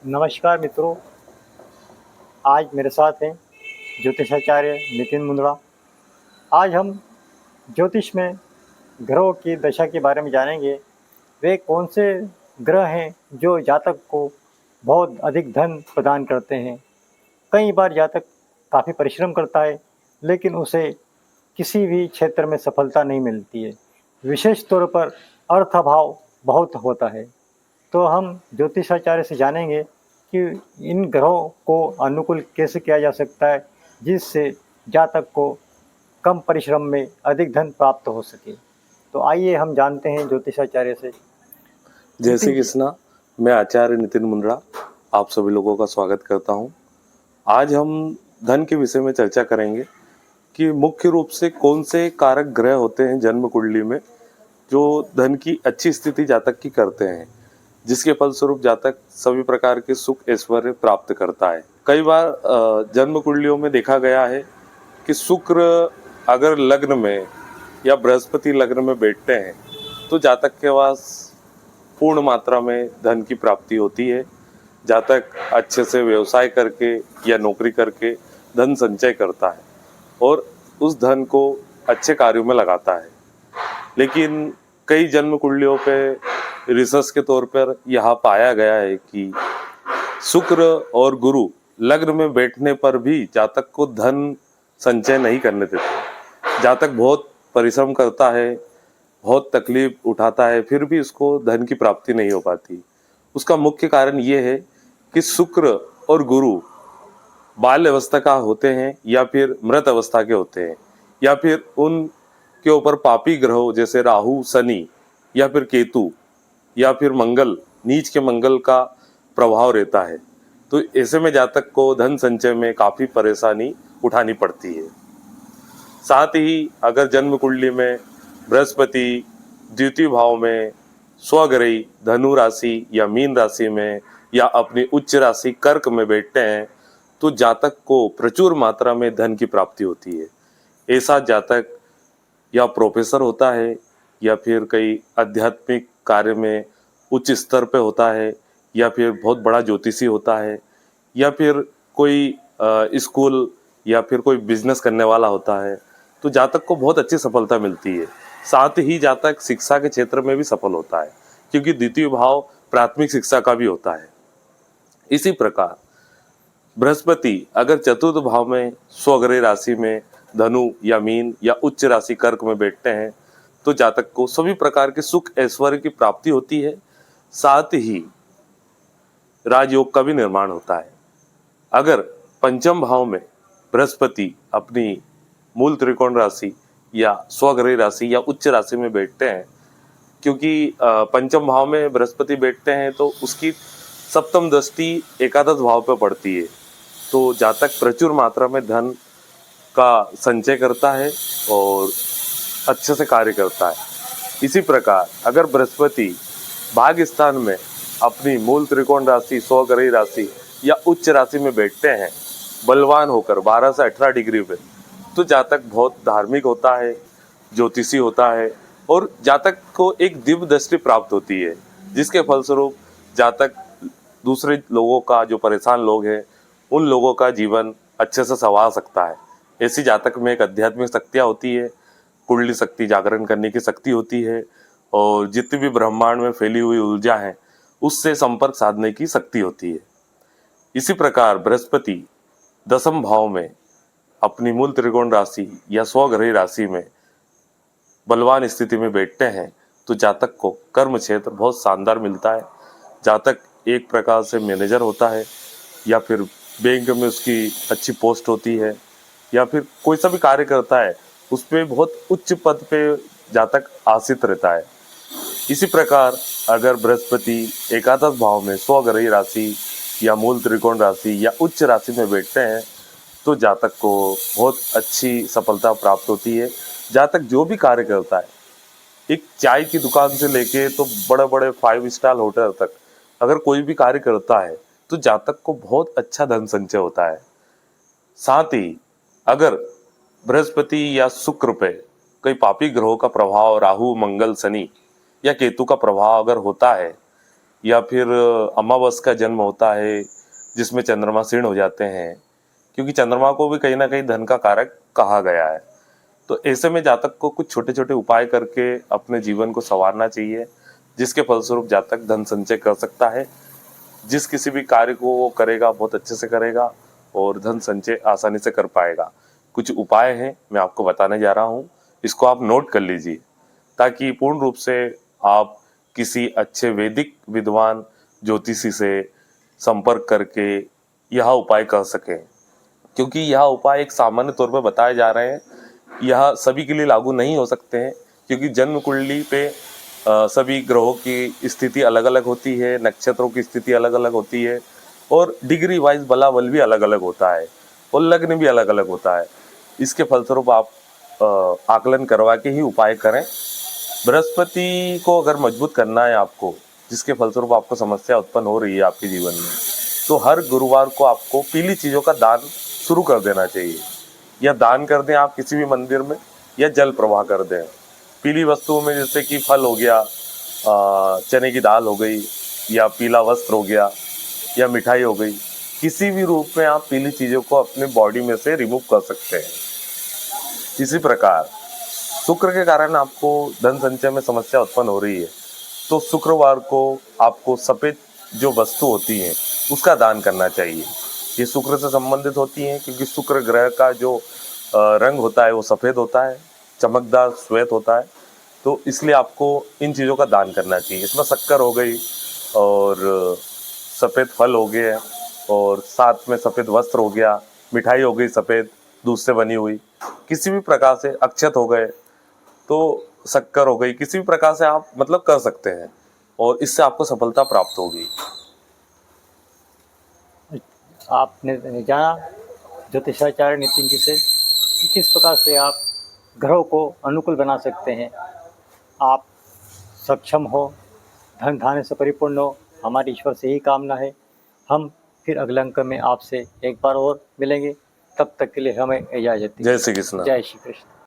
नमस्कार मित्रों। आज मेरे साथ हैं ज्योतिषाचार्य नितिन मुंदड़ा। आज हम ज्योतिष में ग्रहों की दशा के बारे में जानेंगे। वे कौन से ग्रह हैं जो जातक को बहुत अधिक धन प्रदान करते हैं। कई बार जातक काफ़ी परिश्रम करता है, लेकिन उसे किसी भी क्षेत्र में सफलता नहीं मिलती है। विशेष तौर पर अर्थ अभाव बहुत होता है। तो हम ज्योतिषाचार्य से जानेंगे कि इन ग्रहों को अनुकूल कैसे किया जा सकता है, जिससे जातक को कम परिश्रम में अधिक धन प्राप्त हो सके। तो आइए हम जानते हैं ज्योतिषाचार्य से। जय श्री नितिन जी। कृष्णा। मैं आचार्य नितिन मुंदड़ा आप सभी लोगों का स्वागत करता हूं। आज हम धन के विषय में चर्चा करेंगे कि मुख्य रूप से कौन से कारक ग्रह होते हैं जन्म कुंडली में जो धन की अच्छी स्थिति जातक की करते हैं, जिसके फलस्वरूप जातक सभी प्रकार के सुख ऐश्वर्य प्राप्त करता है। कई बार जन्म कुंडलियों में देखा गया है कि शुक्र अगर लग्न में या बृहस्पति लग्न में बैठते हैं तो जातक के पास पूर्ण मात्रा में धन की प्राप्ति होती है। जातक अच्छे से व्यवसाय करके या नौकरी करके धन संचय करता है और उस धन को अच्छे कार्यों में लगाता है। लेकिन कई जन्म कुंडलियों पे रिसर्च के तौर पर यह पाया गया है कि शुक्र और गुरु लग्न में बैठने पर भी जातक को धन संचय नहीं करने देते। जातक बहुत परिश्रम करता है, बहुत तकलीफ उठाता है, फिर भी उसको धन की प्राप्ति नहीं हो पाती। उसका मुख्य कारण ये है कि शुक्र और गुरु बाल्य अवस्था का होते हैं या फिर मृत अवस्था के होते हैं, या फिर उनके ऊपर पापी ग्रहों जैसे राहु, शनि या फिर केतु या फिर मंगल, नीच के मंगल का प्रभाव रहता है। तो ऐसे में जातक को धन संचय में काफी परेशानी उठानी पड़ती है। साथ ही अगर जन्म कुंडली में बृहस्पति द्वितीय भाव में स्वग्रही धनु राशि या मीन राशि में या अपनी उच्च राशि कर्क में बैठते हैं तो जातक को प्रचुर मात्रा में धन की प्राप्ति होती है। ऐसा जातक या प्रोफेसर होता है या फिर कई आध्यात्मिक कार्य में उच्च स्तर पे होता है, या फिर बहुत बड़ा ज्योतिषी होता है, या फिर कोई स्कूल या फिर कोई बिजनेस करने वाला होता है, तो जातक को बहुत अच्छी सफलता मिलती है। साथ ही जातक शिक्षा के क्षेत्र में भी सफल होता है, क्योंकि द्वितीय भाव प्राथमिक शिक्षा का भी होता है। इसी प्रकार बृहस्पति अगर चतुर्थ भाव में स्वग्रह राशि में धनु या मीन या उच्च राशि कर्क में बैठते हैं तो जातक को सभी प्रकार के सुख ऐश्वर्य की प्राप्ति होती है। साथ ही राजयोग का भी निर्माण होता है। अगर पंचम भाव में बृहस्पति अपनी मूल त्रिकोण राशि या स्वग्रह राशि या उच्च राशि में बैठते हैं, क्योंकि पंचम भाव में बृहस्पति बैठते हैं तो उसकी सप्तम दृष्टि एकादश भाव पर पड़ती है, तो जातक प्रचुर मात्रा में धन का संचय करता है और अच्छे से कार्य करता है। इसी प्रकार अगर बृहस्पति भाग्य स्थान में अपनी मूल त्रिकोण राशि, स्वग्रही राशि या उच्च राशि में बैठते हैं बलवान होकर 12 से 18 डिग्री पे, तो जातक बहुत धार्मिक होता है, ज्योतिषी होता है और जातक को एक दिव्य दृष्टि प्राप्त होती है, जिसके फलस्वरूप जातक दूसरे लोगों का, जो परेशान लोग हैं, उन लोगों का जीवन अच्छे से संवार सकता है। ऐसी जातक में एक आध्यात्मिक शक्तियाँ होती है, कुंडली शक्ति जागरण करने की शक्ति होती है और जितनी भी ब्रह्मांड में फैली हुई ऊर्जा है उससे संपर्क साधने की शक्ति होती है। इसी प्रकार बृहस्पति दसम भाव में अपनी मूल त्रिकोण राशि या स्वग्रही राशि में बलवान स्थिति में बैठते हैं तो जातक को कर्म क्षेत्र बहुत शानदार मिलता है। जातक एक प्रकार से मैनेजर होता है, या फिर बैंक में उसकी अच्छी पोस्ट होती है, या फिर कोई सा भी कार्य करता है उस पर बहुत उच्च पद पे जातक आसीत रहता है। इसी प्रकार अगर बृहस्पति एकादश भाव में स्वग्रही राशि या मूल त्रिकोण राशि या उच्च राशि में बैठते हैं तो जातक को बहुत अच्छी सफलता प्राप्त होती है। जातक जो भी कार्य करता है, एक चाय की दुकान से लेके तो बड़े बड़े 5 स्टार होटल तक, अगर कोई भी कार्य करता है तो जातक को बहुत अच्छा धन संचय होता है। साथ ही अगर बृहस्पति या शुक्र पे कई पापी ग्रहों का प्रभाव, राहु, मंगल, शनि या केतु का प्रभाव अगर होता है या फिर अमावस का जन्म होता है जिसमें चंद्रमा क्षीण हो जाते हैं, क्योंकि चंद्रमा को भी कहीं ना कहीं धन का कारक कहा गया है। तो ऐसे में जातक को कुछ छोटे छोटे उपाय करके अपने जीवन को संवारना चाहिए, जिसके फलस्वरूप जातक धन संचय कर सकता है। जिस किसी भी कार्य को वो करेगा बहुत अच्छे से करेगा और धन संचय आसानी से कर पाएगा। कुछ उपाय हैं मैं आपको बताने जा रहा हूँ, इसको आप नोट कर लीजिए ताकि पूर्ण रूप से आप किसी अच्छे वैदिक विद्वान ज्योतिषी से संपर्क करके यह उपाय कर सकें। क्योंकि यह उपाय एक सामान्य तौर पर बताए जा रहे हैं, यह सभी के लिए लागू नहीं हो सकते हैं, क्योंकि जन्म कुंडली पे सभी ग्रहों की स्थिति अलग अलग होती है, नक्षत्रों की स्थिति अलग अलग होती है और डिग्री वाइज बलाबल भी अलग अलग होता है और लग्न भी अलग अलग होता है। इसके फलस्वरूप आप आकलन करवा के ही उपाय करें। बृहस्पति को अगर मजबूत करना है आपको, जिसके फलस्वरूप आपको समस्या उत्पन्न हो रही है आपके जीवन में, तो हर गुरुवार को आपको पीली चीज़ों का दान शुरू कर देना चाहिए, या दान कर दें आप किसी भी मंदिर में, या जल प्रवाह कर दें। पीली वस्तुओं में जैसे कि फल हो गया, चने की दाल हो गई, या पीला वस्त्र हो गया, या मिठाई हो गई, किसी भी रूप में आप पीली चीज़ों को अपने बॉडी में से रिमूव कर सकते हैं। इसी प्रकार शुक्र के कारण आपको धन संचय में समस्या उत्पन्न हो रही है, तो शुक्रवार को आपको सफ़ेद जो वस्तु होती है उसका दान करना चाहिए। ये शुक्र से संबंधित होती हैं, क्योंकि शुक्र ग्रह का जो रंग होता है वो सफ़ेद होता है, चमकदार श्वेत होता है, तो इसलिए आपको इन चीज़ों का दान करना चाहिए। इसमें शक्कर हो गई और सफ़ेद फल हो गए और साथ में सफ़ेद वस्त्र हो गया, मिठाई हो गई सफ़ेद दूध से बनी हुई, किसी भी प्रकार से अक्षत हो गए, तो शक्कर हो गई, किसी भी प्रकार से आप मतलब कर सकते हैं और इससे आपको सफलता प्राप्त होगी। आपने जाना ज्योतिषाचार्य नितिन जी से कि किस प्रकार से आप ग्रहों को अनुकूल बना सकते हैं। आप सक्षम हो, धन धान्य से परिपूर्ण हो, हमारी ईश्वर से ही कामना है। हम फिर अगले अंक में आपसे एक बार और मिलेंगे, तब तक के लिए हमें इजाज़त दीजिए। जय श्री कृष्ण। जय श्री कृष्ण।